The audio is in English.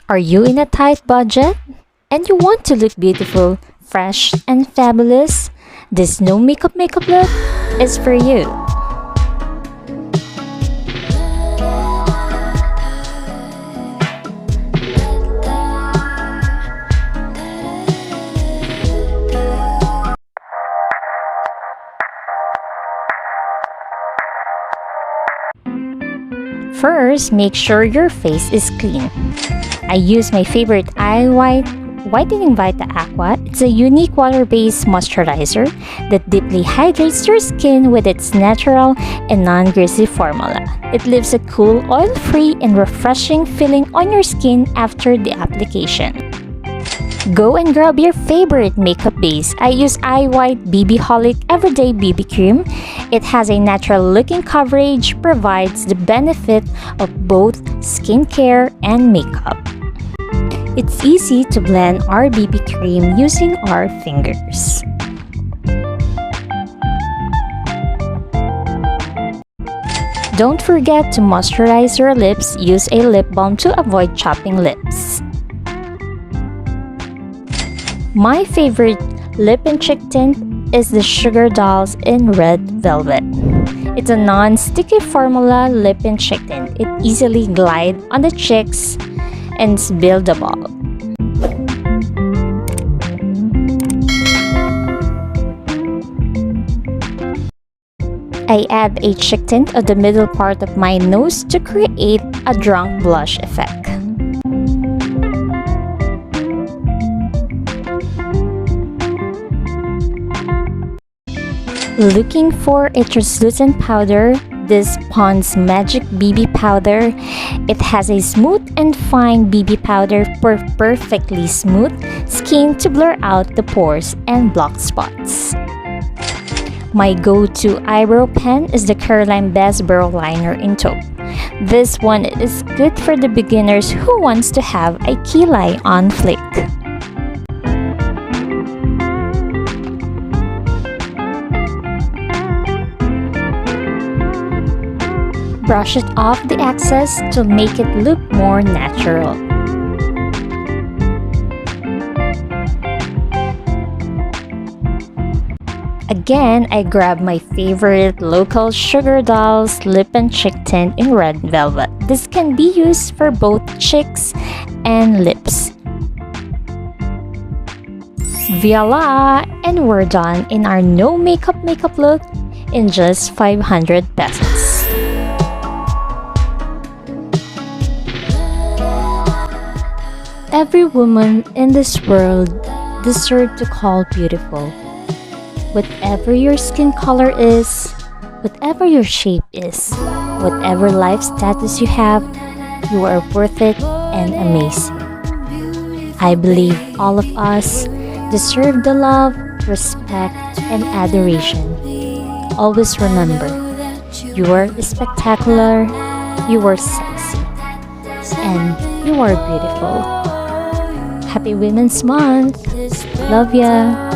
Are you in a tight budget and you want to look beautiful, fresh, and fabulous? This no makeup look is for you. First, make sure your face is clean. I use my favorite Iwhite whitening vita Aqua. It's a unique water-based moisturizer that deeply hydrates your skin with its natural and non-greasy formula. It leaves a cool, oil-free, and refreshing feeling on your skin after the application. Go and grab your favorite makeup base. I use Iwhite BB Everyday BB Cream. It has a natural looking coverage, provides the benefit of both skincare and makeup. It's easy to blend our BB cream using our fingers. Don't forget to moisturize your lips. Use a lip balm to avoid chapping lips. My favorite lip and cheek tint is the Sugar Dolls in Red Velvet. It's a non-sticky formula lip and cheek tint. It easily glides on the cheeks and is buildable. I add a cheek tint on the middle part of my nose to create a drunk blush effect. Looking for a translucent powder? This Pond's Magic BB Powder. It has a smooth and fine BB powder for perfectly smooth skin to blur out the pores and block spots. My go-to eyebrow pen is the Caroline Best Brow Liner in Taupe. This one is good for the beginners who wants to have a key line on flick. Brush it off the excess to make it look more natural. Again, I grab my favorite local Sugar Dolls lip and cheek tint in Red Velvet. This can be used for both cheeks and lips. Voila! And we're done in our no makeup look in just 500 pesos. Every woman in this world deserves to call beautiful. Whatever your skin color is, whatever your shape is, whatever life status you have, you are worth it and amazing. I believe all of us deserve the love, respect, and adoration. Always remember, you are spectacular, you are sexy, and you are beautiful. Happy Women's Month! Love ya!